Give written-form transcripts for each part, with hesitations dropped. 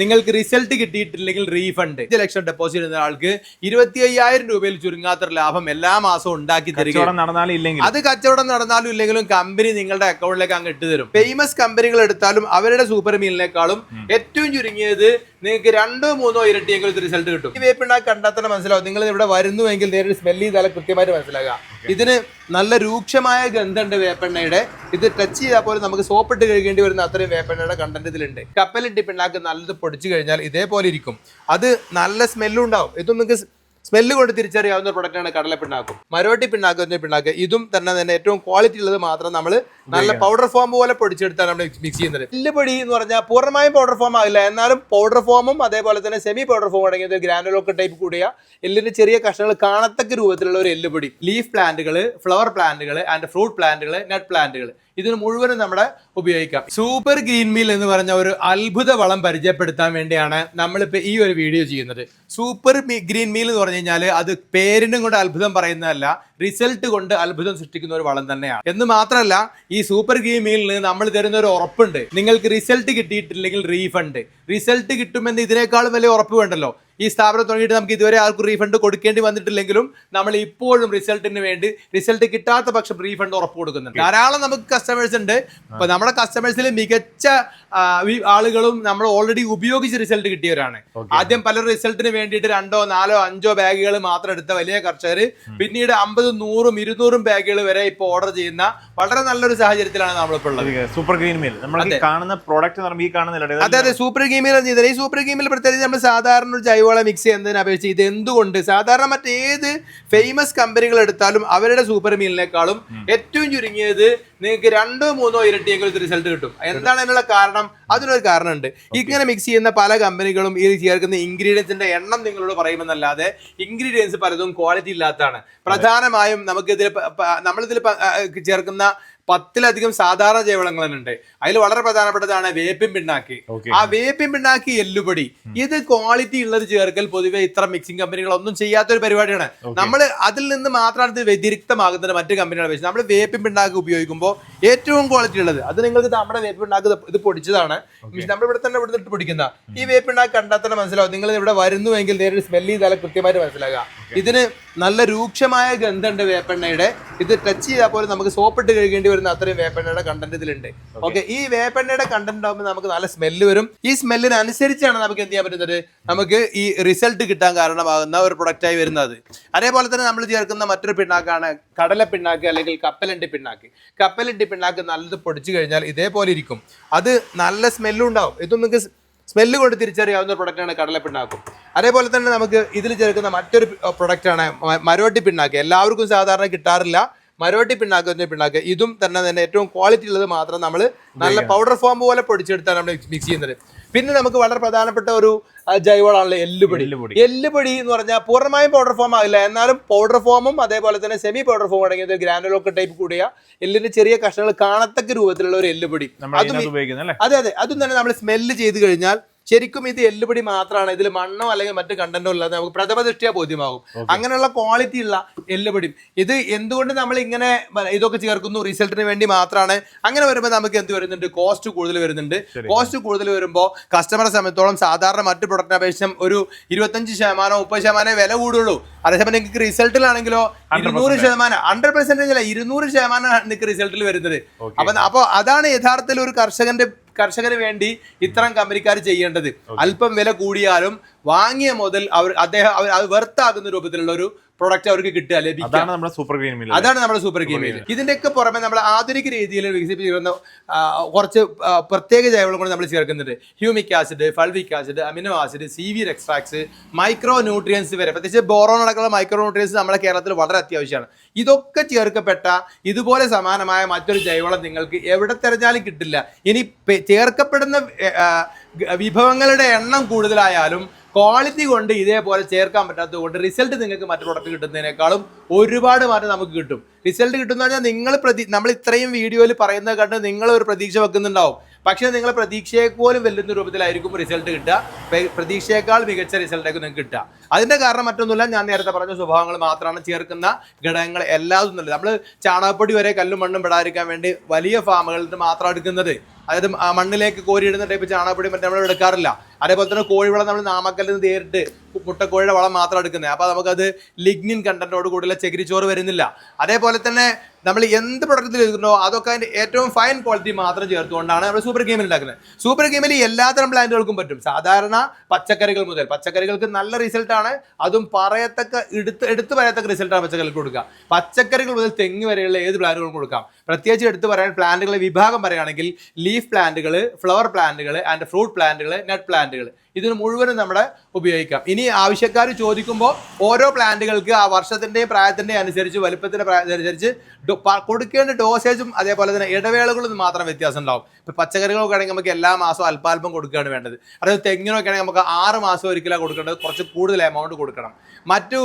നിങ്ങൾക്ക് result കിട്ടിയിട്ടില്ലെങ്കിൽ refund 5 ലക്ഷം deposit ചെയ്യുന്ന ആൾക്ക് 25,000 രൂപയിൽ ചുരുങ്ങാത്ത ലാഭം എല്ലാ മാസവും ഉണ്ടാക്കി തരിക. അത് കച്ചവടം നടന്നാലും ഇല്ലെങ്കിലും കമ്പനി നിങ്ങളുടെ അക്കൗണ്ടിലേക്ക് അങ്ങ് ഇട്ട് തരും. ഫേമസ് കമ്പനികൾ എടുത്താലും അവരുടെ സൂപ്പർ മീലിനേക്കാളും ഏറ്റവും ചുരുങ്ങിയത് നിങ്ങൾക്ക് 2-3 ഇരട്ടിയെങ്കിലും റിസൾട്ട് കിട്ടും. ഈ വേപ്പിണ്ണാക്ക് കണ്ടാൽ തന്നെ മനസ്സിലാവും. നിങ്ങൾ ഇവിടെ വരുന്നുവെങ്കിൽ നേരിട്ട് സ്മെല് ചെയ്താൽ കൃത്യമായിട്ട് മനസ്സിലാകാം. ഇതിന് നല്ല രൂക്ഷമായ ഗന്ധമുണ്ട് വേപ്പെണ്ണയുടെ. ഇത് ടച്ച് ചെയ്താൽ പോലും നമുക്ക് സോപ്പിട്ട് കഴുകേണ്ടി വരുന്ന അത്രയും വേപ്പെണ്ണയുടെ കണ്ടന്റ് ഇതിലുണ്ട്. കപ്പലിന്റെ പിണ്ണാക്ക് നല്ലത് പൊടിച്ചു കഴിഞ്ഞാൽ ഇതേപോലെ ഇരിക്കും. അത് നല്ല സ്മെല്ലും ഉണ്ടാവും. ഇതും നിങ്ങൾക്ക് സ്മെല്ല് കൊണ്ട് തിരിച്ചറിയാവുന്ന ഒരു പ്രൊഡക്റ്റാണ് കടലപ്പിണ്ണാക്കും. മരോട്ടി പിണ്ണാക്ക് ഇതും തന്നെ ഏറ്റവും ക്വാളിറ്റി ഉള്ളത് മാത്രം നമ്മൾ നല്ല പൗഡർ ഫോം പോലെ പൊടിച്ചെടുത്താണ് നമ്മൾ മിക്സ് ചെയ്യുന്നത്. എല്ലുപൊടി എന്ന് പറഞ്ഞാൽ പൂർണ്ണമായും പൗഡർ ഫോം ആകില്ല, എന്നാലും പൗഡർ ഫോമും അതേപോലെ തന്നെ സെമി പൗഡർ ഫോം അടങ്ങിയത് ഗ്രാനുലൊക്കെ ടൈപ്പ് കൂടിയ എല്ലിന്റെ ചെറിയ കഷ്ണങ്ങൾ കാണത്തക്ക രൂപത്തിലുള്ള ഒരു എല്ലുപൊടി. ലീഫ് പ്ലാന്റുകൾ, ഫ്ലവർ പ്ലാന്റുകൾ ആൻഡ് ഫ്രൂട്ട് പ്ലാന്റുകൾ, നട്ട് പ്ലാന്റുകൾ, ഇതിന് മുഴുവനും നമ്മുടെ ഉപയോഗിക്കാം. സൂപ്പർ ഗ്രീൻ മീൽ എന്ന് പറഞ്ഞ ഒരു അത്ഭുത വളം പരിചയപ്പെടുത്താൻ വേണ്ടിയാണ് നമ്മളിപ്പോൾ ഈ ഒരു വീഡിയോ ചെയ്യുന്നത്. സൂപ്പർ ഗ്രീൻ മീൽ എന്ന് പറഞ്ഞു കഴിഞ്ഞാൽ അത് പേരിനും കൊണ്ട് അത്ഭുതം പറയുന്നതല്ല, റിസൾട്ട് കൊണ്ട് അത്ഭുതം സൃഷ്ടിക്കുന്ന ഒരു വളം തന്നെയാണ്. എന്ന് മാത്രമല്ല, ഈ സൂപ്പർ ഗ്രീൻ മീലിന് നമ്മൾ തരുന്ന ഒരു ഉറപ്പുണ്ട്. നിങ്ങൾക്ക് റിസൾട്ട് കിട്ടിയിട്ടില്ലെങ്കിൽ റീഫണ്ട്. റിസൾട്ട് കിട്ടുമെന്ന് ഇതിനേക്കാളും വലിയ ഉറപ്പ് വേണ്ടല്ലോ. ഈ സ്ഥാപനം തുടങ്ങിയിട്ട് നമുക്ക് ഇതുവരെ ആർക്കും റീഫണ്ട് കൊടുക്കേണ്ടി വന്നിട്ടില്ലെങ്കിലും നമ്മൾ ഇപ്പോഴും റിസൾട്ടിന് വേണ്ടി റിസൾട്ട് കിട്ടാത്ത പക്ഷം റീഫണ്ട് ഉറപ്പ് കൊടുക്കുന്നുണ്ട്. ധാരാളം നമുക്ക് കസ്റ്റമേഴ്സ് ഉണ്ട്. അപ്പൊ നമ്മുടെ കസ്റ്റമേഴ്സിൽ മികച്ച ആളുകളും നമ്മൾ ഓൾറെഡി ഉപയോഗിച്ച് റിസൾട്ട് കിട്ടിയവരാണ്. ആദ്യം പല റിസൾട്ടിന് വേണ്ടിയിട്ട് 2, 4, 5 ബാഗുകൾ മാത്രം എടുത്ത വലിയ കർഷകർ പിന്നീട് 50, 100, 200 ബാഗുകൾ വരെ ഇപ്പോൾ ഓർഡർ ചെയ്യുന്ന വളരെ നല്ലൊരു സാഹചര്യത്തിലാണ് നമ്മളിപ്പോൾ ഉള്ളത്. സൂപ്പർ ഗ്രീൻ മീൽ നമ്മൾ കാണുന്ന പ്രോഡക്റ്റ് അതെ സൂപ്പർ ഗ്രീൻ മീൽ. ഈ സൂപ്പർ ഗ്രീൻ മീൽ പ്രത്യേകിച്ച് നമ്മൾ സാധാരണ ഒരു ജൈവവളം മിക്സ് ചെയ്യുന്നതിനെ അപേക്ഷിച്ച് ഇത് എന്തുകൊണ്ട് സാധാരണ മറ്റേത് ഫേമസ് കമ്പനികൾ എടുത്താലും അവരുടെ സൂപ്പർ മീലിനേക്കാളും ഏറ്റവും ചുരുങ്ങിയത് നിങ്ങൾക്ക് 2-3 ഇരട്ടിയെങ്കിലും റിസൾട്ട് കിട്ടും. എന്താണ് അതിനുള്ള കാരണം? അതിനൊരു കാരണമുണ്ട്. ഇങ്ങനെ മിക്സ് ചെയ്യുന്ന പല കമ്പനികളും ഈ ചേർക്കുന്ന ഇൻഗ്രീഡിയൻസിന്റെ എണ്ണം നിങ്ങളോട് പറയുമെന്നല്ലാതെ ഇൻഗ്രീഡിയൻസ് പലതും ക്വാളിറ്റി ഇല്ലാത്തതാണ്. പ്രധാനമായും നമ്മളിതിൽ ചേർക്കുന്ന 10-ലധികം സാധാരണ ജൈവവളങ്ങൾ ഉണ്ട്. അതിൽ വളരെ പ്രധാനപ്പെട്ടതാണ് വേപ്പിൻ പിണ്ണാക്ക്. ആ വേപ്പിൻ പിണ്ണാക്ക്, എല്ലുപൊടി, ഇത് ക്വാളിറ്റി ഉള്ളത് ചേർക്കൽ പൊതുവെ ഇത്ര മിക്സിംഗ് കമ്പനികളൊന്നും ചെയ്യാത്തൊരു പരിപാടിയാണ്. നമ്മൾ അതിൽ നിന്ന് മാത്രമാണ് ഇത് വ്യതിരിക്തമാകുന്നത് മറ്റു കമ്പനികളെ വെച്ച്. നമ്മൾ വേപ്പിൻ പിണ്ണാക്ക് ഉപയോഗിക്കുമ്പോൾ ഏറ്റവും ക്വാളിറ്റി ഉള്ളത് അത് നിങ്ങൾക്ക് നമ്മുടെ വേപ്പിൻ പിണ്ണാക്ക് ഇത് പൊടിച്ചതാണ്. നമ്മൾ ഇവിടെ ഇട്ട് പൊടിക്കുന്ന ഈ വേപ്പിൻ പിണ്ണാക്ക് കണ്ടാൽ തന്നെ മനസ്സിലാവും. നിങ്ങൾ ഇവിടെ വരുന്നുവെങ്കിൽ നേരിട്ട് സ്മെല് ചെയ്താൽ കൃത്യമായിട്ട് മനസ്സിലാകാം. ഇതിന് നല്ല രൂക്ഷമായ ഗന്ധമുണ്ട് വേപ്പെണ്ണയുടെ. ഇത് ടച്ച് ചെയ്താൽ പോലും നമുക്ക് സോപ്പിട്ട് കഴുകേണ്ടി വരുന്ന അത്രയും വേപ്പെണ്ണയുടെ കണ്ടന്റ് ഇതിലുണ്ട്. ഓക്കെ, ഈ വേപ്പെണ്ണയുടെ കണ്ടന്റ് ആകുമ്പോൾ നമുക്ക് നല്ല സ്മെല്ല് വരും. ഈ സ്മെല്ലിനനുസരിച്ചാണ് നമുക്ക് എന്ത് ചെയ്യാൻ പറ്റുന്നത്, നമുക്ക് ഈ റിസൾട്ട് കിട്ടാൻ കാരണമാകുന്ന ഒരു പ്രൊഡക്റ്റായി വരുന്നത്. അതേപോലെ തന്നെ നമ്മൾ ചേർക്കുന്ന മറ്റൊരു പിണ്ണാക്കാണ് കടല പിണ്ണാക്ക് അല്ലെങ്കിൽ കപ്പലണ്ടി പിണ്ണാക്ക്. കപ്പലണ്ടി പിണ്ണാക്ക് നല്ലത് പൊടിച്ചു കഴിഞ്ഞാൽ ഇതേപോലെ ഇരിക്കും. അത് നല്ല സ്മെല്ലും ഉണ്ടാവും. ഇതും നിങ്ങൾക്ക് സ്മെല്ല് കൊണ്ട് തിരിച്ചറിയാവുന്ന ഒരു പ്രൊഡക്റ്റാണ് കടലപ്പിണ്ണാക്കും. അതേപോലെ തന്നെ നമുക്ക് ഇതിൽ ചേർക്കുന്ന മറ്റൊരു പ്രൊഡക്റ്റാണ് മരോട്ടി പിണ്ണാക്ക്. എല്ലാവർക്കും സാധാരണ കിട്ടാറില്ല. മരോട്ടി പിണ്ണാക്ക് ഇതും തന്നെ ഏറ്റവും ക്വാളിറ്റി ഉള്ളത് മാത്രം നമ്മൾ നല്ല പൗഡർ ഫോം പോലെ പൊടിച്ചെടുത്താണ് നമ്മൾ മിക്സ് ചെയ്യുന്നത്. പിന്നെ നമുക്ക് വളരെ പ്രധാനപ്പെട്ട ഒരു ജൈവവളമാണല്ലോ എല്ലുപൊടി. എല്ലുപൊടി എന്ന് പറഞ്ഞാൽ പൂർണ്ണമായും പൗഡർ ഫോം ആകില്ല, എന്നാലും പൗഡർ ഫോമും അതേപോലെ തന്നെ സെമി പൗഡർ ഫോം അടങ്ങിയത് ഗ്രാനുലൊക്കെ ടൈപ്പ് കൂടിയ എല്ലിന്റെ ചെറിയ കഷ്ണങ്ങൾ കാണത്തക്ക രൂപത്തിലുള്ള ഒരു എല്ലുപൊടി. അതെ, അതും തന്നെ നമ്മൾ സ്മെല്ല് ചെയ്ത് കഴിഞ്ഞാൽ ശരിക്കും ഇത് എല്ലുപൊടി മാത്രമാണ്. ഇതിൽ മണ്ണോ അല്ലെങ്കിൽ മറ്റു കണ്ടന്റോ ഇല്ലാതെ നമുക്ക് പ്രഥമ ദൃഷ്ടിയാ ബോധ്യമാകും. അങ്ങനെയുള്ള ക്വാളിറ്റി ഉള്ള എല്ലുപൊടി. ഇത് എന്തുകൊണ്ട് നമ്മൾ ഇങ്ങനെ ഇതൊക്കെ ചേർക്കുന്നു? റിസൾട്ടിന് വേണ്ടി മാത്രമാണ്. അങ്ങനെ വരുമ്പോൾ നമുക്ക് എന്ത് വരുന്നുണ്ട്? കോസ്റ്റ് കൂടുതൽ വരുന്നുണ്ട്. കോസ്റ്റ് കൂടുതൽ വരുമ്പോൾ കസ്റ്റമറെ സംബന്ധിച്ചോളം സാധാരണ മറ്റു പ്രൊഡക്റ്റിനെ അപേക്ഷിച്ച് ഒരു 25%, 30% വില കൂടുള്ളൂ. അതേസമയം നിങ്ങൾക്ക് റിസൾട്ടിലാണെങ്കിലോ 200%, 100% അല്ല 200% നിങ്ങൾക്ക് റിസൾട്ടിൽ വരുന്നത്. അപ്പൊ അതാണ് യഥാർത്ഥത്തിൽ ഒരു കർഷകന് വേണ്ടി ഇത്തരം കമ്പനിക്കാർ ചെയ്യേണ്ടത്. അല്പം വില കൂടിയാലും വാങ്ങിയ മുതൽ അദ്ദേഹം അത് വെർത്താകുന്ന രൂപത്തിലുള്ള ഒരു പ്രൊഡക്റ്റ് അവർക്ക് കിട്ടുക, ലഭിക്കുക. അതാണ് നമ്മുടെ സൂപ്പർ ഗ്രീൻ മീൽ. ഇതിന്റെയൊക്കെ പുറമെ നമ്മൾ ആധുനിക രീതിയിൽ വികസിപ്പിച്ചിരുന്ന കുറച്ച് പ്രത്യേക ജൈവവളം കൊണ്ട് നമ്മൾ ചേർക്കുന്നുണ്ട്. Humic acid, fulvic acid, amino acid, seaweed extracts, micro nutrients വരെ, പ്രത്യേകിച്ച് ബോറോൺ അടക്കമുള്ള മൈക്രോ ന്യൂട്രിയൻസ് നമ്മുടെ കേരളത്തിൽ വളരെ അത്യാവശ്യമാണ്. ഇതൊക്കെ ചേർക്കപ്പെട്ട ഇതുപോലെ സമാനമായ മറ്റൊരു ജൈവവളം നിങ്ങൾക്ക് എവിടെ തെരഞ്ഞാലും കിട്ടില്ല. ഇനി ചേർക്കപ്പെടുന്ന വിഭവങ്ങളുടെ എണ്ണം കൂടുതലായാലും ക്വാളിറ്റി കൊണ്ട് ഇതേപോലെ ചേർക്കാൻ പറ്റാത്തത് കൊണ്ട് റിസൾട്ട് നിങ്ങൾക്ക് മറ്റു പ്രൊഡക്റ്റ് കിട്ടുന്നതിനേക്കാളും ഒരുപാട് മാറ്റം നമുക്ക് കിട്ടും. റിസൾട്ട് കിട്ടുന്ന പറഞ്ഞാൽ നമ്മൾ ഇത്രയും വീഡിയോയിൽ പറയുന്നത് കണ്ട് നിങ്ങൾ ഒരു പ്രതീക്ഷ വെക്കുന്നുണ്ടാവും. പക്ഷേ നിങ്ങൾ പ്രതീക്ഷയെപ്പോലും വെല്ലുന്ന രൂപത്തിലായിരിക്കും റിസൾട്ട് കിട്ടുക. പ്രതീക്ഷയേക്കാൾ മികച്ച റിസൾട്ടേക്ക് നിങ്ങൾക്ക് കിട്ടുക. അതിന്റെ കാരണം മറ്റൊന്നുമില്ല, ഞാൻ നേരത്തെ പറഞ്ഞ സ്വഭാവങ്ങൾ മാത്രമാണ്. ചേർക്കുന്ന ഘടകങ്ങൾ എല്ലാതും നമ്മൾ ചാണകപ്പൊടി വരെ കല്ലും മണ്ണും പെടാതിരിക്കാൻ വേണ്ടി വലിയ ഫാമുകളിൽ നിന്ന് മാത്രം എടുക്കുന്നത്. അതായത് മണ്ണിലേക്ക് കോരിയിടുന്ന ടൈപ്പ് ചാണകപ്പൊടി മറ്റേ നമ്മൾ എടുക്കാറില്ല. അതേപോലെ തന്നെ കോഴിവളം നമ്മൾ നാമക്കല്ലിൽ നിന്ന് നേരിട്ട് മുട്ടക്കോഴിയുടെ വളം മാത്രം എടുക്കുന്നത്. അപ്പോൾ നമുക്കത് ലിഗ്നിൻ കണ്ടന്റോട് കൂടിയുള്ള ചകിരിച്ചോറ് വരുന്നില്ല. അതേപോലെ തന്നെ നമ്മൾ എന്ത് പ്രൊഡക്റ്റിൽ എടുക്കുന്നോ അതൊക്കെ അതിൻ്റെ ഏറ്റവും ഫൈൻ ക്വാളിറ്റി മാത്രം ചേർത്തുകൊണ്ടാണ് നമ്മൾ സൂപ്പർ ഗെയിമിൽ ഉണ്ടാക്കുന്നത്. സൂപ്പർ ഗെയിമിൽ എല്ലാത്തരം പ്ലാന്റുകൾക്കും പറ്റും. സാധാരണ പച്ചക്കറികൾ മുതൽ പച്ചക്കറികൾക്ക് നല്ല റിസൾട്ടാണ്, അതും എടുത്ത് പറയത്തക്ക റിസൾട്ടാണ് പച്ചക്കറികൾക്ക് കൊടുക്കുക. പച്ചക്കറികൾ മുതൽ തെങ്ങ് വരെയുള്ള ഏത് പ്ലാന്റുകൾക്കും കൊടുക്കാം. പ്രത്യേകിച്ച് എടുത്ത് പറയാൻ പ്ലാന്റുകളുടെ വിഭാഗം പറയുകയാണെങ്കിൽ ലീഫ് പ്ലാന്റുകൾ, ഫ്ലവർ പ്ലാന്റുകൾ ആൻഡ് ഫ്രൂട്ട് പ്ലാന്റുകൾ, നട്ട് പ്ലാന്റുകൾ, ഇതിന് മുഴുവനും നമ്മുടെ ഉപയോഗിക്കാം. ഇനി ആവശ്യക്കാർ ചോദിക്കുമ്പോൾ ഓരോ പ്ലാന്റുകൾക്ക് ആ വർഷത്തിൻ്റെയും പ്രായത്തിൻ്റെയും അനുസരിച്ച് വലുപ്പത്തിൻ്റെ അനുസരിച്ച് കൊടുക്കേണ്ട ഡോസേജും അതേപോലെ തന്നെ ഇടവേളകളൊന്നും മാത്രം വ്യത്യാസം ഉണ്ടാവും. ഇപ്പോൾ പച്ചക്കറികളൊക്കെ ആണെങ്കിൽ നമുക്ക് എല്ലാ മാസവും അല്പാൽപ്പം കൊടുക്കുകയാണ് വേണ്ടത്. അതായത് തെങ്ങിനൊക്കെ ആണെങ്കിൽ നമുക്ക് 6 മാസം ഒരിക്കലാണ് കൊടുക്കേണ്ടത്, കുറച്ച് കൂടുതൽ എമൗണ്ട് കൊടുക്കണം. മറ്റു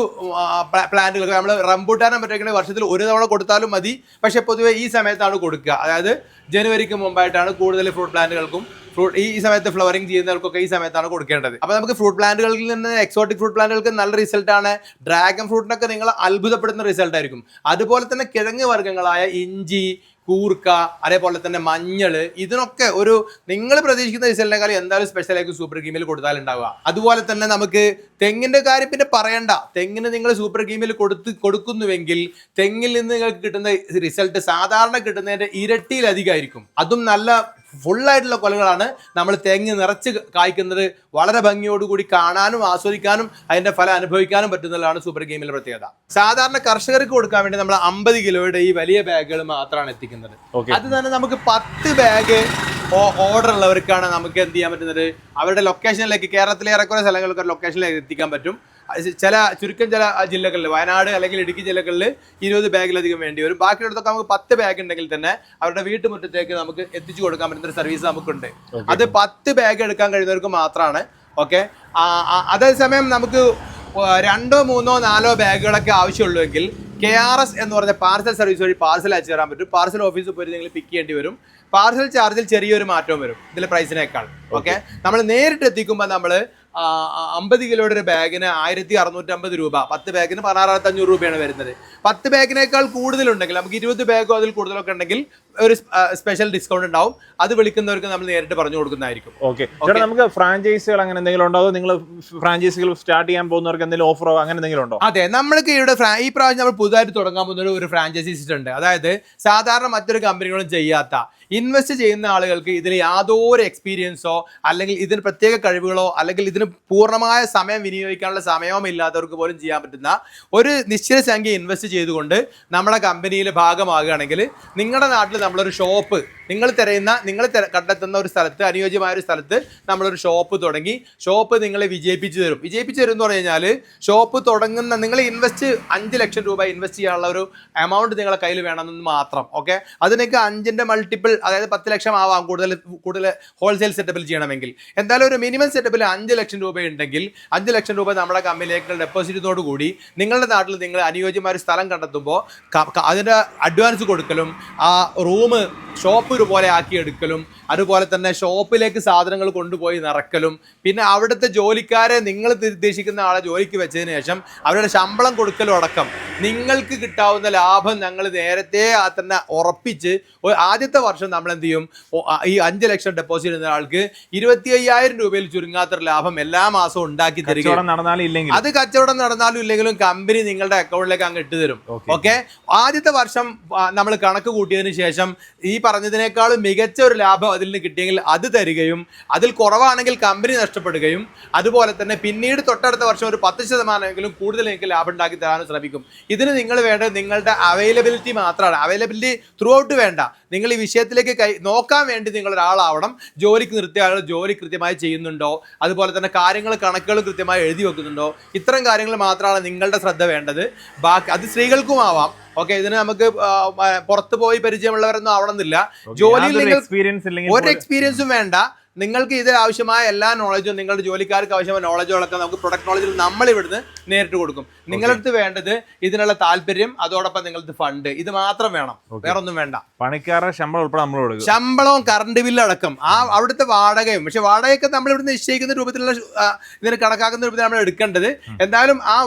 പ്ലാന്റുകൾക്ക് നമ്മൾ റംബൂട്ടാനും പറ്റുകയാണെങ്കിൽ വർഷത്തിൽ ഒരു തവണ കൊടുത്താലും മതി. പക്ഷേ പൊതുവെ ഈ സമയത്താണ് കൊടുക്കുക. അതായത് ജനുവരിക്ക് മുമ്പായിട്ടാണ് കൂടുതൽ ഫ്രൂട്ട് പ്ലാന്റുകൾക്കും ഈ സമയത്ത് ഫ്ലവറിംഗ് ചെയ്യുന്നവർക്കൊക്കെ ഈ സമയത്താണ് കൊടുക്കേണ്ടത്. അപ്പോൾ നമുക്ക് ഫ്രൂട്ട് പ്ലാന്റുകളിൽ നിന്ന് എക്സോട്ടിക് ഫ്രൂട്ട് പ്ലാന്റുകൾക്ക് നല്ല റിസൾട്ടാണ്. ഡ്രാഗൺ ഫ്രൂട്ടിനൊക്കെ നിങ്ങൾ അത്ഭുതപ്പെടുന്ന റിസൾട്ട് ആയിരിക്കും. അതുപോലെ തന്നെ കിഴങ്ങ് വർഗ്ഗങ്ങളായ ഇഞ്ചി, കൂർക്ക, അതേപോലെ തന്നെ മഞ്ഞൾ, ഇതിനൊക്കെ ഒരു നിങ്ങൾ പ്രതീക്ഷിക്കുന്ന റിസൾട്ടിനേക്കാൾ എന്തായാലും സ്പെഷ്യലായിരിക്കും സൂപ്പർ ഗെയിമിൽ കൊടുത്താൽ ഉണ്ടാവുക. അതുപോലെ തന്നെ നമുക്ക് തെങ്ങിന്റെ കാര്യം പിന്നെ പറയണ്ട. തെങ്ങിന് നിങ്ങൾ സൂപ്പർ ഗെയിമിൽ കൊടുക്കുന്നുവെങ്കിൽ തെങ്ങിൽ നിന്ന് നിങ്ങൾക്ക് കിട്ടുന്ന റിസൾട്ട് സാധാരണ കിട്ടുന്നതിന്റെ ഇരട്ടിയിലധികമായിരിക്കും. അതും നല്ല ഫുള്ളായിട്ടുള്ള കൊലകളാണ്. നമ്മൾ തെങ്ങ് നിറച്ച് കായ്ക്കുന്നത് വളരെ ഭംഗിയോടുകൂടി കാണാനും ആസ്വദിക്കാനും അതിന്റെ ഫലം അനുഭവിക്കാനും പറ്റുന്നതാണ് സൂപ്പർ ഗെയിമിലെ പ്രത്യേകത. സാധാരണ കർഷകർക്ക് കൊടുക്കാൻ വേണ്ടി നമ്മൾ 50 കിലോയുടെ ഈ വലിയ ബാഗുകൾ മാത്രമാണ് എത്തിക്കുന്നത്. അത് തന്നെ നമുക്ക് 10 ബാഗ് ഓർഡർ ഉള്ളവർക്കാണ് നമുക്ക് എന്ത് ചെയ്യാൻ പറ്റുന്നത്, അവരുടെ ലൊക്കേഷനിലേക്ക്, കേരളത്തിലെ ഏറെക്കുറെ സ്ഥലങ്ങൾക്ക് ലൊക്കേഷനിലേക്ക് എത്തിക്കാൻ പറ്റും. ചുരുക്കം ചില ജില്ലകളിൽ, വയനാട് അല്ലെങ്കിൽ ഇടുക്കി ജില്ലകളിൽ 20 ബാഗിലധികം വേണ്ടി വരും. ബാക്കിയുള്ളതൊക്കെ നമുക്ക് 10 ബാഗ് ഉണ്ടെങ്കിൽ തന്നെ അവരുടെ വീട്ടുമുറ്റത്തേക്ക് നമുക്ക് എത്തിച്ചു കൊടുക്കാൻ പറ്റുന്ന ഒരു സർവീസ് നമുക്കുണ്ട്. അത് 10 ബാഗ് എടുക്കാൻ കഴിയുന്നവർക്ക് മാത്രമാണ്. ഓക്കെ, അതേസമയം നമുക്ക് 2, 3, 4 ബാഗുകളൊക്കെ ആവശ്യമുള്ളൂവെങ്കിൽ KRS എന്ന് പറഞ്ഞ പാർസൽ സർവീസ് വഴി പാർസൽ അയച്ചു തരാൻ പറ്റും. പാർസൽ ഓഫീസിൽ പോയി നിങ്ങൾ പിക്ക് ചെയ്യേണ്ടി വരും. പാർസൽ ചാർജിൽ ചെറിയൊരു മാറ്റവും വരും ഇതിലെ പ്രൈസിനേക്കാൾ. ഓക്കെ, നമ്മൾ നേരിട്ട് എത്തിക്കുമ്പോൾ നമ്മൾ 50 കിലോയുടെ ഒരു ബാഗിന് 1650 രൂപ, 10 ബാഗിന് 16,500 രൂപയാണ് വരുന്നത്. 10 ബാഗിനേക്കാൾ കൂടുതലുണ്ടെങ്കിൽ, നമുക്ക് 20 ബാഗോ അതിൽ കൂടുതലൊക്കെ ഉണ്ടെങ്കിൽ ഒരു സ്പെഷ്യൽ ഡിസ്കൗണ്ട് ഉണ്ടാവും. അത് വിളിക്കുന്നവർക്ക് നമ്മൾ നേരിട്ട് പറഞ്ഞു കൊടുക്കുന്നതായിരിക്കും. ഓക്കെ, നമുക്ക് ഫ്രാഞ്ചൈസികൾ അങ്ങനെ എന്തെങ്കിലും ഉണ്ടോ? നിങ്ങൾ ഫ്രാഞ്ചൈസികൾ സ്റ്റാർട്ട് ചെയ്യാൻ പോകുന്നവർക്ക് എന്തെങ്കിലും ഓഫറോ അങ്ങനെ എന്തെങ്കിലും ഉണ്ടോ? അതെ, നമ്മൾക്ക് ഇവിടെ ഈ പ്രാവശ്യം നമ്മൾ പുതുതായിട്ട് തുടങ്ങാൻ പോകുന്ന ഒരു ഫ്രാഞ്ചൈസി സിസ്റ്റം ഉണ്ട്. അതായത് സാധാരണ മറ്റൊരു കമ്പനികളും ചെയ്യാത്ത, ഇൻവെസ്റ്റ് ചെയ്യുന്ന ആളുകൾക്ക് ഇതിന് യാതൊരു എക്സ്പീരിയൻസോ അല്ലെങ്കിൽ ഇതിന് പ്രത്യേക കഴിവുകളോ അല്ലെങ്കിൽ ഇതിന് പൂർണ്ണമായ സമയം വിനിയോഗിക്കാനുള്ള സമയവും ഇല്ലാത്തവർക്ക് പോലും ചെയ്യാൻ പറ്റുന്ന ഒരു നിശ്ചിത സംഖ്യ ഇൻവെസ്റ്റ് ചെയ്തുകൊണ്ട് നമ്മുടെ കമ്പനിയിൽ ഭാഗമാകുകയാണെങ്കിൽ നിങ്ങളുടെ നാട്ടിൽ നമ്മളൊരു ഷോപ്പ്, നിങ്ങൾ കണ്ടെത്തുന്ന ഒരു സ്ഥലത്ത്, അനുയോജ്യമായ ഒരു സ്ഥലത്ത് നമ്മളൊരു ഷോപ്പ് തുടങ്ങി ഷോപ്പ് നിങ്ങളെ വിജയിപ്പിച്ചു തരും എന്ന് പറഞ്ഞു കഴിഞ്ഞാൽ, ഷോപ്പ് തുടങ്ങുന്ന നിങ്ങൾ 5 ലക്ഷം രൂപ ഇൻവെസ്റ്റ് ചെയ്യാനുള്ള ഒരു എമൗണ്ട് നിങ്ങളുടെ കയ്യിൽ വേണമെന്ന് മാത്രം. ഓക്കെ, അതിനൊക്കെ 5ന്റെ മൾട്ടിപ്പിൾ, അതായത് 10 ലക്ഷം ആവാം കൂടുതൽ ഹോൾസെയിൽ സെറ്റപ്പിൽ ചെയ്യണമെങ്കിൽ. എന്തായാലും ഒരു മിനിമം സെറ്റപ്പിൽ 5 ലക്ഷം രൂപ ഉണ്ടെങ്കിൽ 5 ലക്ഷം രൂപ നമ്മുടെ കമ്പനിയിലേക്ക് ഡെപ്പോസിറ്റോടു കൂടി നിങ്ങളുടെ നാട്ടിൽ നിങ്ങൾ അനുയോജ്യമായ ഒരു സ്ഥലം കണ്ടെത്തുമ്പോൾ അതിൻ്റെ അഡ്വാൻസ് കൊടുക്കലും ആ റൂം ഷോപ്പ് പോലെ ആക്കി എടുക്കലും അതുപോലെ തന്നെ ഷോപ്പിലേക്ക് സാധനങ്ങൾ കൊണ്ടുപോയി നിറക്കലും പിന്നെ അവിടുത്തെ ജോലിക്കാരെ നിങ്ങൾ ഉദ്ദേശിക്കുന്ന ആളെ ജോലിക്ക് വെച്ചതിന് ശേഷം അവരുടെ ശമ്പളം കൊടുക്കലും അടക്കം നിങ്ങൾക്ക് കിട്ടാവുന്ന ലാഭം ഞങ്ങൾ നേരത്തെ തന്നെ ഉറപ്പിച്ച് ആദ്യത്തെ വർഷം നമ്മൾ എന്ത് ചെയ്യും, ഈ 5 ലക്ഷം ഡെപ്പോസിറ്റ് ചെയ്യുന്ന ആൾക്ക് 25,000 രൂപയിൽ ചുരുങ്ങാത്തൊരു ലാഭം എല്ലാ മാസവും ഉണ്ടാക്കി തരിക. അത് കച്ചവടം നടന്നാലും ഇല്ലെങ്കിലും കമ്പനി നിങ്ങളുടെ അക്കൗണ്ടിലേക്ക് അങ്ങ് ഇട്ട് തരും. ഓക്കെ, ആദ്യത്തെ വർഷം നമ്മൾ കണക്ക് കൂട്ടിയതിന് ശേഷം ഈ പറഞ്ഞതിനേക്കാളും മികച്ച ഒരു ലാഭം അതിൽ നിന്ന് കിട്ടിയെങ്കിൽ അത് തരികയും അതിൽ കുറവാണെങ്കിൽ കമ്പനി നഷ്ടപ്പെടുകയും അതുപോലെ തന്നെ പിന്നീട് തൊട്ടടുത്ത വർഷം ഒരു 10% കൂടുതൽ നിങ്ങൾക്ക് ലാഭം ഉണ്ടാക്കി തരാനും ശ്രമിക്കും. ഇതിന് നിങ്ങൾ വേണ്ടത് നിങ്ങളുടെ അവൈലബിലിറ്റി മാത്രമാണ്. അവൈലബിലിറ്റി ത്രൂ ഔട്ട് വേണ്ട, നിങ്ങൾ ഈ വിഷയത്തിലേക്ക് നോക്കാൻ വേണ്ടി നിങ്ങൾ ഒരാളാവണം. ജോലിക്ക് നിർത്തിയ ആൾ ജോലി കൃത്യമായി ചെയ്യുന്നുണ്ടോ, അതുപോലെ തന്നെ കണക്കുകൾ കൃത്യമായി എഴുതി വെക്കുന്നുണ്ടോ, ഇത്തരം കാര്യങ്ങൾ മാത്രമാണ് നിങ്ങളുടെ ശ്രദ്ധ വേണ്ടത്. ബാക്കി അത് സ്ത്രീകൾക്കും ആവാം. ഓക്കെ, ഇതിന് നമുക്ക് പുറത്ത് പോയി പരിചയമുള്ളവരൊന്നും ആവണമെന്നില്ല. ജോലിയിൽ ഒരു എക്സ്പീരിയൻസും വേണ്ട. നിങ്ങൾക്ക് ഇതിൽ ആവശ്യമായ എല്ലാ നോളജും, നിങ്ങളുടെ ജോലിക്കാർക്ക് ആവശ്യമായ നോളജുകളൊക്കെ നമുക്ക് പ്രൊഡക്റ്റ് നോളജിൽ നമ്മൾ ഇവിടുന്ന് നേരിട്ട് കൊടുക്കും. നിങ്ങളടുത്ത് വേണ്ടത് ഇതിനുള്ള താല്പര്യം, അതോടൊപ്പം നിങ്ങളുടെ ഫണ്ട്, ഇത് മാത്രം വേണം, വേറെ ഒന്നും വേണ്ട. പണിക്കാരുടെ ശമ്പളം ഉൾപ്പെടെ നമ്മൾ കൊടുക്കും, ശമ്പളവും കറണ്ട് ബില്ല് അടക്കം, അവിടുത്തെ വാടകയും. പക്ഷെ വാടകയൊക്കെ നമ്മൾ ഇവിടുന്ന് നിശ്ചയിക്കുന്ന രൂപത്തിലുള്ള ഇതിന് കണക്കാക്കുന്ന രൂപത്തിൽ നമ്മൾ എടുക്കേണ്ടത്. എന്തായാലും ആ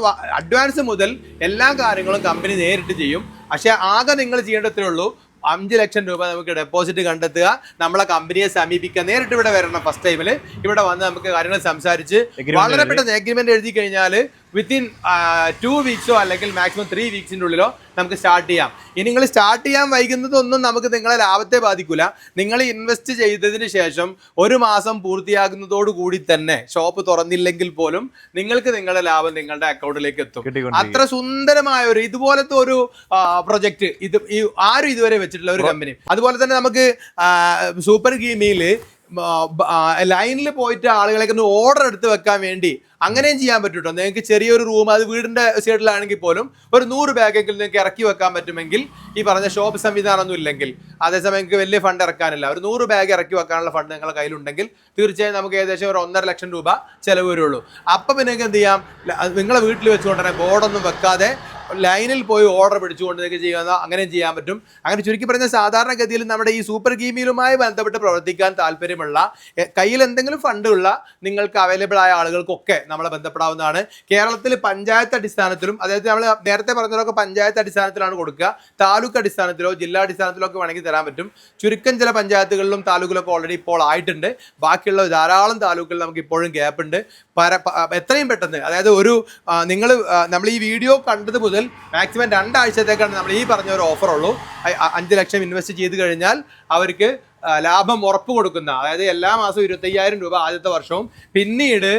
അഡ്വാൻസ് മുതൽ എല്ലാ കാര്യങ്ങളും കമ്പനി നേരിട്ട് ചെയ്യും. പക്ഷെ ആകെ നിങ്ങൾ ചെയ്യേണ്ടത്രേ ഉള്ളൂ, 5 ലക്ഷം രൂപ നമുക്ക് ഡെപ്പോസിറ്റ് കണ്ടെത്തുക, നമ്മളെ കമ്പനിയെ സമീപിക്കുക, നേരിട്ട് ഇവിടെ വരണം. ഫസ്റ്റ് ടൈമിൽ ഇവിടെ വന്ന് നമുക്ക് കാര്യങ്ങൾ സംസാരിച്ച് വളരെ പെട്ടെന്ന് എഗ്രിമെന്റ് എഴുതി കഴിഞ്ഞാൽ വിത്തിൻ 2 വീക്സോ അല്ലെങ്കിൽ മാക്സിമം 3 വീക്സിൻ്റെ ഉള്ളിലോ നമുക്ക് സ്റ്റാർട്ട് ചെയ്യാം. ഇനി നിങ്ങൾ സ്റ്റാർട്ട് ചെയ്യാൻ വൈകുന്നതൊന്നും നമുക്ക് നിങ്ങളെ ലാഭത്തെ ബാധിക്കില്ല. നിങ്ങൾ ഇൻവെസ്റ്റ് ചെയ്തതിന് ശേഷം 1 മാസം പൂർത്തിയാകുന്നതോടുകൂടി തന്നെ ഷോപ്പ് തുറന്നില്ലെങ്കിൽ പോലും നിങ്ങൾക്ക് നിങ്ങളുടെ ലാഭം നിങ്ങളുടെ അക്കൗണ്ടിലേക്ക് എത്തും. അത്ര സുന്ദരമായ ഒരു ഇതുപോലത്തെ ഒരു പ്രൊജക്ട് ആരും ഇതുവരെ വെച്ചിട്ടുള്ള ഒരു കമ്പനി. അതുപോലെ തന്നെ നമുക്ക് സൂപ്പർ ഗീമിയിൽ ലൈനിൽ പോയിട്ട് ആളുകളെ ഓർഡർ എടുത്ത് വെക്കാൻ വേണ്ടി അങ്ങനെയും ചെയ്യാൻ പറ്റും കേട്ടോ. നിങ്ങൾക്ക് ചെറിയൊരു റൂം, അത് വീടിന്റെ സൈഡിലാണെങ്കിൽ പോലും ഒരു 100 ബാഗെങ്കിലും നിങ്ങൾക്ക് ഇറക്കി വെക്കാൻ പറ്റുമെങ്കിൽ, ഈ പറഞ്ഞ ഷോപ്പ് സംവിധാനമൊന്നും ഇല്ലെങ്കിൽ, അതേസമയം നിങ്ങൾക്ക് വലിയ ഫണ്ട് ഇറക്കാനില്ല, ഒരു 100 ബാഗ് ഇറക്കി വെക്കാനുള്ള ഫണ്ട് നിങ്ങളുടെ കയ്യിലുണ്ടെങ്കിൽ തീർച്ചയായും നമുക്ക് ഏകദേശം ഒരു 1.5 ലക്ഷം രൂപ ചിലവ് വരുള്ളൂ. അപ്പം പിന്നെ നിങ്ങൾക്ക് എന്ത് ചെയ്യാം, നിങ്ങളെ വീട്ടിൽ വെച്ചുകൊണ്ട് തന്നെ ബോർഡൊന്നും വെക്കാതെ ലൈനിൽ പോയി ഓർഡർ പിടിച്ചുകൊണ്ട് നിങ്ങൾക്ക് ചെയ്യുന്ന അങ്ങനെയും ചെയ്യാൻ പറ്റും. അങ്ങനെ ചുരുക്കി പറഞ്ഞ സാധാരണഗതിയിൽ നമ്മുടെ ഈ സൂപ്പർ ഗീമിലുമായി ബന്ധപ്പെട്ട് പ്രവർത്തിക്കാൻ താല്പര്യമുള്ള, കയ്യിൽ എന്തെങ്കിലും ഫണ്ടുള്ള നിങ്ങൾക്ക് അവൈലബിൾ ആയ ആളുകൾക്കൊക്കെ നമ്മളെ ബന്ധപ്പെടാവുന്നതാണ്. കേരളത്തിൽ പഞ്ചായത്ത് അടിസ്ഥാനത്തിലും, അതായത് നമ്മൾ നേരത്തെ പറഞ്ഞതൊക്കെ പഞ്ചായത്ത് അടിസ്ഥാനത്തിലാണ് കൊടുക്കുക, താലൂക്ക് അടിസ്ഥാനത്തിലോ ജില്ലാ അടിസ്ഥാനത്തിലോ ഒക്കെ വേണമെങ്കിൽ തരാൻ പറ്റും. ചുരുക്കം ചില പഞ്ചായത്തുകളിലും താലൂക്കിലൊക്കെ ഓൾറെഡി ഇപ്പോൾ ആയിട്ടുണ്ട്. ബാക്കിയുള്ള ധാരാളം താലൂക്കുകളിൽ നമുക്ക് ഇപ്പോഴും ഗ്യാപ്പ് ഉണ്ട്. എത്രയും പെട്ടെന്ന്, അതായത് നമ്മൾ ഈ വീഡിയോ കണ്ടത് മുതൽ മാക്സിമം 2 ആഴ്ചത്തേക്കാണ് നമ്മൾ ഈ പറഞ്ഞ ഒരു ഓഫർ ഉള്ളൂ. 5 ലക്ഷം ഇൻവെസ്റ്റ് ചെയ്ത് കഴിഞ്ഞാൽ അവർക്ക് ലാഭം ഉറപ്പ് കൊടുക്കുന്ന, അതായത് എല്ലാ മാസവും 25,000 രൂപ ആദ്യത്തെ വർഷവും, പിന്നീട്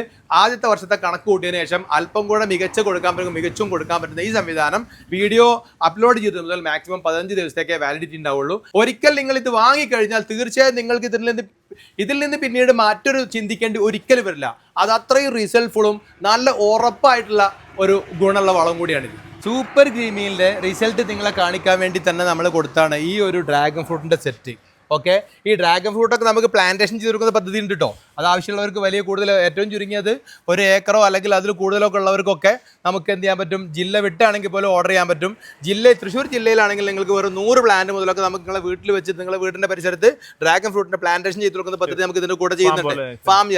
ആദ്യത്തെ വർഷത്തെ കണക്ക് കൂട്ടിയതിനു ശേഷം അല്പം കൂടെ മികച്ചും കൊടുക്കാൻ പറ്റുന്ന ഈ സംവിധാനം വീഡിയോ അപ്ലോഡ് ചെയ്തത് മുതൽ മാക്സിമം 15 ദിവസത്തേക്കേ വാലിഡിറ്റി ഉണ്ടാവുള്ളൂ. ഒരിക്കൽ നിങ്ങൾ ഇത് വാങ്ങിക്കഴിഞ്ഞാൽ തീർച്ചയായും നിങ്ങൾക്ക് ഇതിൽ നിന്ന് പിന്നീട് മറ്റൊരു ചിന്തിക്കേണ്ടി ഒരിക്കലും വരില്ല. അത് അത്രയും റിസൾട്ട്ഫുള്ളും നല്ല ഉറപ്പായിട്ടുള്ള ഒരു ഗുണമുള്ള വളം കൂടിയാണിത്. സൂപ്പർ ഗ്രീമിയുടെ റിസൾട്ട് നിങ്ങളെ കാണിക്കാൻ വേണ്ടി തന്നെ നമ്മൾ കൊടുത്താണ് ഈ ഒരു ഡ്രാഗൺ ഫ്രൂട്ടിന്റെ സെറ്റ്. ഓക്കെ, ഈ ഡ്രാഗൺ ഫ്രൂട്ടൊക്കെ നമുക്ക് പ്ലാന്റേഷൻ ചെയ്ത് കൊടുക്കുന്ന പദ്ധതി ഉണ്ട് കേട്ടോ. അത് ആവശ്യമുള്ളവർക്ക് വലിയ കൂടുതൽ, ഏറ്റവും ചുരുങ്ങിയത് 1 ഏക്കറോ അല്ലെങ്കിൽ അതിൽ കൂടുതലൊക്കെ ഉള്ളവർക്കൊക്കെ നമുക്ക് എന്ത് ചെയ്യാൻ പറ്റും, ജില്ല വിട്ടാണെങ്കിൽ പോലും ഓർഡർ ചെയ്യാൻ പറ്റും. തൃശ്ശൂർ ജില്ലയിലാണെങ്കിൽ നിങ്ങൾക്ക് വെറും 100 പ്ലാന്റ് മുതലൊക്കെ നമുക്ക് നിങ്ങളെ വീട്ടിൽ വെച്ച് നിങ്ങളുടെ വീടിന്റെ പരിസരത്ത് ഡ്രാഗൺ ഫ്രൂട്ടിന്റെ പ്ലാന്റേഷൻ ചെയ്ത് കൊടുക്കുന്ന പദ്ധതി നമുക്ക് ഇതിന്റെ കൂടെ ചെയ്യുന്നുണ്ട്. ഫാം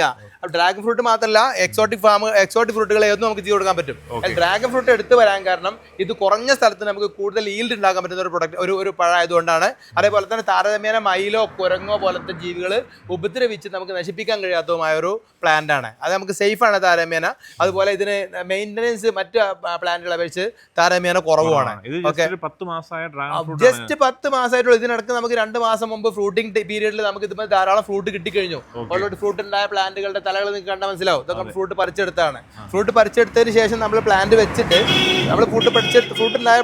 ഡ്രാഗൺ ഫ്രൂട്ട് മാത്രമല്ല, എക്സോട്ടിക് ഫ്രൂട്ടുകൾ ഏതും നമുക്ക് ചെയ്ത് കൊടുക്കാൻ പറ്റും. ഡ്രാഗൺ ഫ്രൂട്ട് എടുത്ത് വരാൻ കാരണം ഇത് കുറഞ്ഞ സ്ഥലത്ത് നമുക്ക് കൂടുതൽ ഈൽഡ് ഉണ്ടാക്കാൻ പറ്റുന്ന ഒരു പ്രൊഡക്റ്റ്, ഒരു പഴമായതുകൊണ്ടാണ്. അതേപോലെ തന്നെ താരതമ്യേന മയിലോ കുരങ്ങോ പോലത്തെ ജീവികൾ ഉപദ്രവിച്ച് നമുക്ക് നശിപ്പിക്കാൻ കഴിയാത്തതുമായ ഒരു പ്ലാന്റ് ആണ്. അത് നമുക്ക് സേഫ് ആണ് താരതമ്യേന. അതുപോലെ ഇതിന് മെയിൻ്റനൻസ് മറ്റ് പ്ലാന്റുകളെ അപേക്ഷിച്ച് താരതമ്യേന കുറവുമാണ്. ജസ്റ്റ് 10 മാസമായിട്ടുള്ള. ഇതിനിടക്ക് നമുക്ക് 2 മാസം മുമ്പ് ഫ്രൂട്ടിംഗ് പീരീഡിൽ നമുക്ക് ഇതുപോലെ ധാരാളം ഫ്രൂട്ട് കിട്ടിക്കഴിഞ്ഞു. ഓൾറെഡി ഫ്രൂട്ട് ഉണ്ടായ പ്ലാന്റുകളുടെ തലകൾ നിങ്ങൾക്ക് കണ്ടാൽ മനസ്സിലാവും. ഇതൊക്കെ ഫ്രൂട്ട് പറിച്ചെടുത്താണ്. ഫ്രൂട്ട് പറിച്ചെടുത്തതിന് ശേഷം നമ്മൾ പ്ലാന്റ് വെച്ചിട്ട് നമ്മൾ ഫ്രൂട്ട് ഉണ്ടായ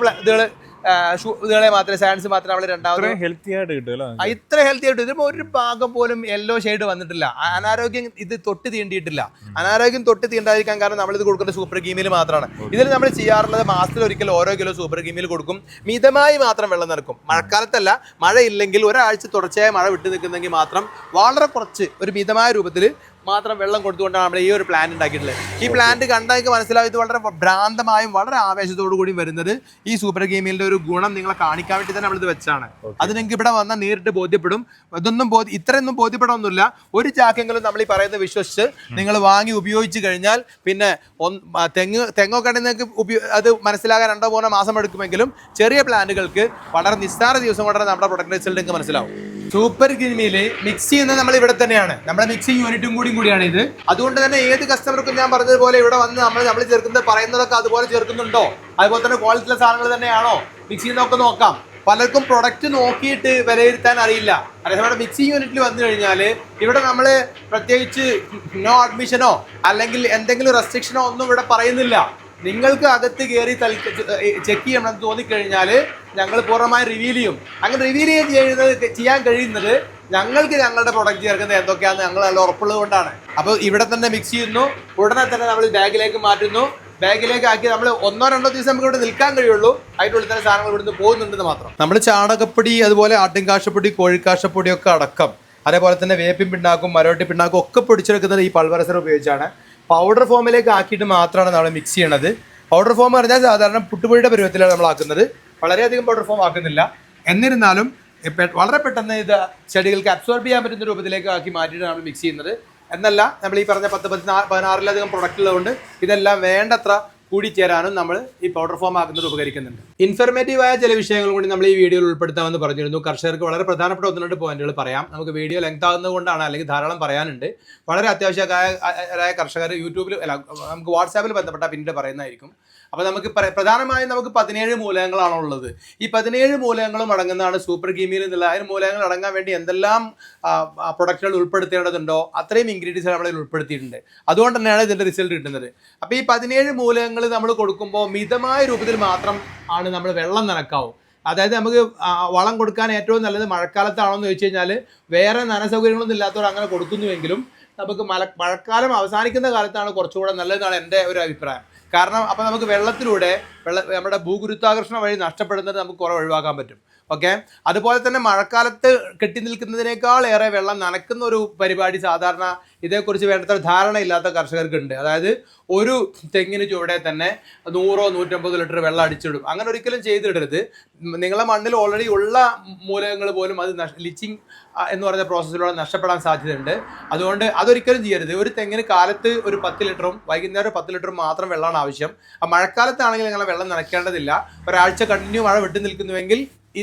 ഇതുകളെ മാത്രമേ സയൻസ് മാത്രമേ നമ്മൾ രണ്ടാമത് ഹെൽത്തി ആയിട്ട് കിട്ടുമല്ലോ. ഇത്ര ഹെൽത്തി ആയിട്ട് ഇതിപ്പോൾ ഒരു ഭാഗം പോലും യെല്ലോ ഷെയ്ഡ് വന്നിട്ടില്ല. അനാരോഗ്യം ഇത് തൊട്ട് തീണ്ടിയിട്ടില്ല. അനാരോഗ്യം തൊട്ട് തീണ്ടാതിരിക്കാൻ കാരണം നമ്മളിത് കൊടുക്കുന്ന സൂപ്പർ ഗീമിൽ മാത്രമാണ്. ഇതിൽ നമ്മൾ ചെയ്യാറുള്ളത് മാസത്തിൽ ഒരിക്കൽ ഓരോ കിലോ സൂപ്പർ ഗീമിൽ കൊടുക്കും. മിതമായി മാത്രം വെള്ളം നിറക്കും. മഴക്കാലത്തല്ല, മഴയില്ലെങ്കിൽ ഒരാഴ്ച തുടർച്ചയായി മഴ വിട്ടു നിൽക്കുന്നെങ്കിൽ മാത്രം വളരെ കുറച്ച് ഒരു മിതമായ രൂപത്തിൽ മാത്രം വെള്ളം കൊടുത്തുകൊണ്ടാണ് നമ്മൾ ഈ ഒരു പ്ലാന്റ് ഉണ്ടാക്കിയിട്ടുള്ളത്. ഈ പ്ലാന്റ് കണ്ടാൽ എനിക്ക് മനസ്സിലാവും ഇത് വളരെ ഭ്രാന്തമായും വളരെ ആവേശത്തോടു കൂടി വരുന്നത് ഈ സൂപ്പർ ഗെയിമിന്റെ ഒരു ഗുണം നിങ്ങളെ കാണിക്കാൻ വേണ്ടി തന്നെ നമ്മളിത് വെച്ചാണ്. അത് നിങ്ങൾക്ക് ഇവിടെ വന്നാൽ നേരിട്ട് ബോധ്യപ്പെടും. ഇത്രയൊന്നും ബോധ്യപ്പെടാനൊന്നുമില്ല. ഒരു ചാക്കെങ്കിലും നമ്മൾ ഈ പറയുന്നത് വിശ്വസിച്ച് നിങ്ങൾ വാങ്ങി ഉപയോഗിച്ച് കഴിഞ്ഞാൽ പിന്നെ തെങ്ങൊക്കെ നിങ്ങൾക്ക് അത് മനസ്സിലാകാൻ 2-3 മാസം എടുക്കുമെങ്കിലും ചെറിയ പ്ലാന്റുകൾക്ക് വളരെ നിസ്സാര ദിവസം കൊണ്ടാണ് നമ്മുടെ പ്രൊഡക്റ്റ് റിസൾട്ട് നിങ്ങൾക്ക് മനസ്സിലാവും. സൂപ്പർ ഗിനിമിയിൽ മിക്സ് ചെയ്യുന്നത് നമ്മൾ ഇവിടെ തന്നെയാണ്. നമ്മുടെ മിക്സിംഗ് യൂണിറ്റും കൂടിയാണ് ഇത്. അതുകൊണ്ട് തന്നെ ഏത് കസ്റ്റമർക്കും ഞാൻ പറഞ്ഞതുപോലെ ഇവിടെ വന്ന് നമ്മൾ ചേർക്കുന്നത് പറയുന്നതൊക്കെ അതുപോലെ ചേർക്കുന്നുണ്ടോ, അതുപോലെ തന്നെ ക്വാളിറ്റിയുള്ള സാധനങ്ങൾ തന്നെയാണോ മിക്സ് ചെയ്യുന്നതൊക്കെ നോക്കാം. പലർക്കും പ്രൊഡക്റ്റ് നോക്കിയിട്ട് വിലയിരുത്താൻ അറിയില്ല. അതേസമയം മിക്സിംഗ് യൂണിറ്റിൽ വന്നു കഴിഞ്ഞാൽ ഇവിടെ നമ്മൾ പ്രത്യേകിച്ച് നോ അഡ്മിഷനോ അല്ലെങ്കിൽ എന്തെങ്കിലും റെസ്ട്രിക്ഷനോ ഒന്നും ഇവിടെ പറയുന്നില്ല. നിങ്ങൾക്ക് അകത്ത് കയറി ചെക്ക് ചെയ്യണമെന്ന് തോന്നിക്കഴിഞ്ഞാൽ ഞങ്ങൾ പൂർണ്ണമായി റിവീൽ ചെയ്യും. അങ്ങനെ റിവീൽ ചെയ്യാൻ കഴിയുന്നത് ഞങ്ങൾക്ക് ഞങ്ങളുടെ പ്രൊഡക്റ്റ് ചേർക്കുന്നത് എന്തൊക്കെയാണെന്ന് ഞങ്ങൾ നല്ല ഉറപ്പുള്ളത് കൊണ്ടാണ്. അപ്പോൾ ഇവിടെ തന്നെ മിക്സ് ചെയ്യുന്നു, ഉടനെ തന്നെ നമ്മൾ ബാഗിലേക്ക് മാറ്റുന്നു. ബാഗിലേക്ക് ആക്കി നമ്മൾ 1-2 ദിവസം നമുക്ക് ഇവിടെ നിൽക്കാൻ കഴിയുള്ളൂ. അതിനുള്ളിൽ തന്നെ സാധനങ്ങൾ ഇവിടുന്ന് പോകുന്നുണ്ടെന്ന് മാത്രം. നമ്മൾ ചാണകപ്പൊടി, അതുപോലെ ആട്ടിൻകാശപ്പൊടി, കോഴിക്കാശപ്പൊടി ഒക്കെ അടക്കം, അതേപോലെ തന്നെ വേപ്പിൻ പിണ്ണാക്കും മരോട്ടി പിണ്ണാക്കും ഒക്കെ പൊടിച്ചെടുക്കുന്നത് ഈ പൾവറൈസർ ഉപയോഗിച്ചാണ്. പൗഡർ ഫോമിലേക്ക് ആക്കിയിട്ട് മാത്രമാണ് നമ്മൾ മിക്സ് ചെയ്യണത്. പൗഡർ ഫോം പറഞ്ഞാൽ സാധാരണ പുട്ടുപൊടിയുടെ പരുവത്തിലാണ് നമ്മൾ ആക്കുന്നത്. വളരെയധികം പൗഡർ ഫോം ആക്കുന്നില്ല. എന്നിരുന്നാലും വളരെ പെട്ടെന്ന് ഇത് ചെടികൾക്ക് അബ്സോർബ് ചെയ്യാൻ പറ്റുന്ന രൂപത്തിലേക്ക് ആക്കി മാറ്റിയിട്ട് നമ്മൾ മിക്സ് ചെയ്യുന്നത്. എന്നല്ല, നമ്മൾ ഈ പറഞ്ഞ 10-16 പ്രൊഡക്റ്റ് ഉള്ളതുകൊണ്ട് ഇതെല്ലാം വേണ്ടത്ര കൂടിച്ചേരാനും നമ്മൾ ഈ പൗഡർ ഫോം ആക്കുന്നത് ഉപകരിക്കുന്നുണ്ട്. ഇൻഫർമേറ്റീവായ ചില വിഷയങ്ങൾ കൂടി നമ്മൾ ഈ വീഡിയോയിൽ ഉൾപ്പെടുത്താമെന്ന് പറഞ്ഞിരുന്നു. കർഷകർക്ക് വളരെ പ്രധാനപ്പെട്ട 1-2 പോയിന്റുകൾ പറയാം. നമുക്ക് വീഡിയോ ലെങ്ത് ആകുന്നത് കൊണ്ടാണ്, അല്ലെങ്കിൽ ധാരാളം പറയാനുണ്ട്. വളരെ അത്യാവശ്യമായ കർഷകർ യൂട്യൂബിൽ അല്ല, നമുക്ക് വാട്സാപ്പിൽ ബന്ധപ്പെട്ടാൽ പിന്നീട് പറയുന്നതായിരിക്കും. അപ്പോൾ നമുക്ക് പ്രധാനമായും നമുക്ക് 17 മൂലകങ്ങളാണ് ഉള്ളത്. ഈ 17 മൂലകങ്ങളും അടങ്ങുന്നതാണ് സൂപ്പർ കീമിയിൽ എന്നുള്ള. അതിന് മൂലകങ്ങൾ അടങ്ങാൻ വേണ്ടി എന്തെല്ലാം പ്രൊഡക്റ്റുകൾ ഉൾപ്പെടുത്തേണ്ടതുണ്ടോ അത്രയും ഇൻഗ്രീഡിയൻസ് നമ്മളിൽ ഉൾപ്പെടുത്തിയിട്ടുണ്ട്. അതുകൊണ്ട് തന്നെയാണ് ഇതിൻ്റെ റിസൾട്ട് കിട്ടുന്നത്. അപ്പോൾ ഈ 17 മൂലകങ്ങൾ നമ്മൾ കൊടുക്കുമ്പോൾ മിതമായ രൂപത്തിൽ മാത്രം ആണ് നമ്മൾ വെള്ളം നനക്കാവും. അതായത് നമുക്ക് വളം കൊടുക്കാൻ ഏറ്റവും നല്ലത് മഴക്കാലത്താണോ എന്ന് ചോദിച്ചു കഴിഞ്ഞാൽ വേറെ നനസൗകര്യങ്ങളൊന്നും ഇല്ലാത്തവർ അങ്ങനെ കൊടുക്കുന്നുവെങ്കിലും നമുക്ക് മഴക്കാലം അവസാനിക്കുന്ന കാലത്താണ് കുറച്ചുകൂടെ നല്ലതെന്നാണ് എൻ്റെ ഒരു അഭിപ്രായം. കാരണം അപ്പോൾ നമുക്ക് വെള്ളത്തിലൂടെ നമ്മുടെ ഭൂഗുരുത്വാകർഷണം വഴി നഷ്ടപ്പെടുന്നത് നമുക്ക് കുറേ ഒഴിവാക്കാൻ പറ്റും. ഓക്കെ, അതുപോലെ തന്നെ മഴക്കാലത്ത് കെട്ടി നിൽക്കുന്നതിനേക്കാൾ ഏറെ വെള്ളം നനക്കുന്ന ഒരു പരിപാടി സാധാരണ ഇതേക്കുറിച്ച് വേണ്ടത്ര ധാരണയില്ലാത്ത കർഷകർക്കുണ്ട്. അതായത് ഒരു തെങ്ങിന് ചുവടെ തന്നെ 100-150 ലിറ്റർ വെള്ളം അടിച്ചിടും. അങ്ങനെ ഒരിക്കലും ചെയ്തിടരുത്. നിങ്ങളെ മണ്ണിൽ ഓൾറെഡി ഉള്ള മൂലകങ്ങൾ പോലും അത് ലിച്ചിങ് എന്ന് പറയുന്ന പ്രോസസ്സിലൂടെ നഷ്ടപ്പെടാൻ സാധ്യതയുണ്ട്. അതുകൊണ്ട് അതൊരിക്കലും ചെയ്യരുത്. ഒരു തെങ്ങിന് കാലത്ത് ഒരു 10 ലിറ്ററും വൈകുന്നേരം 10 ലിറ്ററും മാത്രം വെള്ളമാണ് ആവശ്യം. മഴക്കാലത്താണെങ്കിൽ നിങ്ങളെ വെള്ളം നനയ്ക്കേണ്ടതില്ല. ഒരാഴ്ച കണ്ടിന്യൂ മഴ വിട്ടു നിൽക്കുന്നുവെങ്കിൽ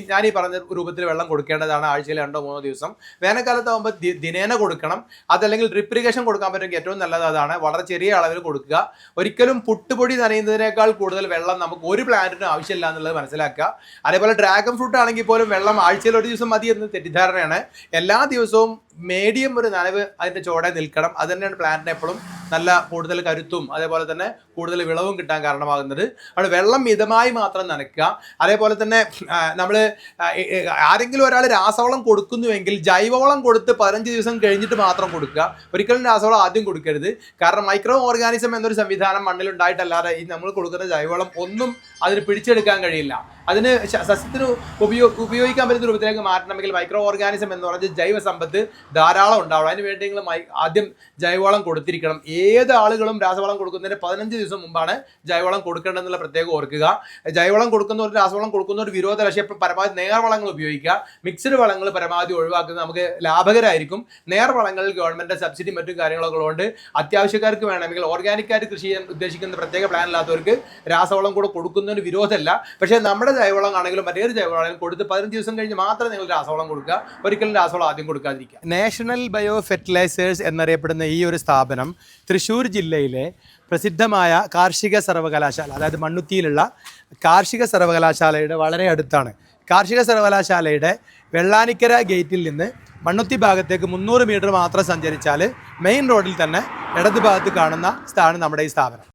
ഞാൻ ഈ പറഞ്ഞ രൂപത്തിൽ വെള്ളം കൊടുക്കേണ്ടതാണ്, ആഴ്ചയിൽ 2-3 ദിവസം. വേനൽക്കാലത്താകുമ്പോൾ ദിനേന കൊടുക്കണം. അതല്ലെങ്കിൽ ഡ്രിപ്പ് ഇറിഗേഷൻ കൊടുക്കാൻ പറ്റുമെങ്കിൽ ഏറ്റവും നല്ലത് അതാണ്. വളരെ ചെറിയ അളവിൽ കൊടുക്കുക. ഒരിക്കലും പുട്ടുപൊടി നനയുന്നതിനേക്കാൾ കൂടുതൽ വെള്ളം നമുക്ക് ഒരു പ്ലാന്റിനും ആവശ്യമില്ല എന്നുള്ളത് മനസ്സിലാക്കുക. അതേപോലെ ഡ്രാഗൺ ഫ്രൂട്ട് ആണെങ്കിൽ പോലും വെള്ളം ആഴ്ചയിൽ 1 ദിവസം മതി എന്ന് തെറ്റിദ്ധാരണയാണ്. എല്ലാ ദിവസവും മീഡിയം ഒരു നനവ് അതിൻ്റെ ചുവടെ നിൽക്കണം. അത് തന്നെയാണ് പ്ലാന്റിന് എപ്പോഴും നല്ല കൂടുതൽ കരുത്തും അതേപോലെ തന്നെ കൂടുതൽ വിളവും കിട്ടാൻ കാരണമാകുന്നത്. അവിടെ വെള്ളം മിതമായി മാത്രം നനയ്ക്കുക. അതേപോലെ തന്നെ നമ്മൾ ആരെങ്കിലും ഒരാൾ രാസവളം കൊടുക്കുന്നുവെങ്കിൽ ജൈവവളം കൊടുത്ത് 15 ദിവസം കഴിഞ്ഞിട്ട് മാത്രം കൊടുക്കുക. ഒരിക്കലും രാസവളം ആദ്യം കൊടുക്കരുത്. കാരണം മൈക്രോ ഓർഗാനിസം എന്നൊരു സംവിധാനം മണ്ണിലുണ്ടായിട്ടല്ലാതെ ഈ നമ്മൾ കൊടുക്കുന്ന ജൈവവളം ഒന്നും അതിന് പിടിച്ചെടുക്കാൻ കഴിയില്ല. അതിന് സസ്യത്തിന് ഉപയോഗിക്കാൻ പറ്റുന്ന രൂപത്തിലേക്ക് മാറ്റണമെങ്കിൽ മൈക്രോ ഓർഗാനിസം എന്ന് പറഞ്ഞ ജൈവ സമ്പത്ത് ധാരാളം ഉണ്ടാവണം. അതിന് വേണ്ടി നിങ്ങൾ ആദ്യം ജൈവവളം കൊടുത്തിരിക്കണം. ഏത് ആളുകളും രാസവളം കൊടുക്കുന്നതിന് 15 ദിവസം മുമ്പാണ് ജൈവവളം കൊടുക്കേണ്ടതെന്നുള്ള പ്രത്യേകം ഓർക്കുക. ജൈവവളം കൊടുക്കുന്നവർ രാസവളം കൊടുക്കുന്നവർ വിരോധരക്ഷ പരമാവധി നേർവളങ്ങൾ ഉപയോഗിക്കുക. മിക്സ്ഡ് വളങ്ങൾ പരമാവധി ഒഴിവാക്കുന്നത് നമുക്ക് ലാഭകരമായിരിക്കും. നേർവളങ്ങളിൽ ഗവൺമെൻറ് സബ്സിഡി മറ്റു കാര്യങ്ങളൊക്കെ ഉള്ളതുകൊണ്ട് അത്യാവശ്യക്കാർക്ക് വേണമെങ്കിൽ ഓർഗാനിക്കായിട്ട് കൃഷി ചെയ്യാൻ ഉദ്ദേശിക്കുന്ന പ്രത്യേക പ്ലാൻ ഇല്ലാത്തവർക്ക് രാസവളം കൂടെ കൊടുക്കുന്നതിന് വിരോധമല്ല. പക്ഷേ നമ്മുടെ ജൈവവളം ആണെങ്കിലും മറ്റേത് ജൈവവളം കൊടുത്ത് 15 ദിവസം കഴിഞ്ഞ് മാത്രം നിങ്ങൾ രാസവളം കൊടുക്കുക. ഒരിക്കലും രാസവളം ആദ്യം കൊടുക്കാതിരിക്കുക. നാഷണൽ ബയോ ഫെർട്ടിലൈസേഴ്സ് എന്നറിയപ്പെടുന്ന ഈ ഒരു സ്ഥാപനം തൃശ്ശൂർ ജില്ലയിലെ പ്രസിദ്ധമായ കാർഷിക സർവകലാശാല, അതായത് മണ്ണുത്തിയിലുള്ള കാർഷിക സർവകലാശാലയുടെ വളരെ അടുത്താണ്. കാർഷിക സർവകലാശാലയുടെ വെള്ളാനിക്കര ഗേറ്റിൽ നിന്ന് മണ്ണുത്തി ഭാഗത്തേക്ക് 300 മീറ്റർ മാത്രം സഞ്ചരിച്ചാൽ മെയിൻ റോഡിൽ തന്നെ ഇടത് ഭാഗത്ത് കാണുന്ന സ്ഥാനം നമ്മുടെ ഈ സ്ഥാപനം.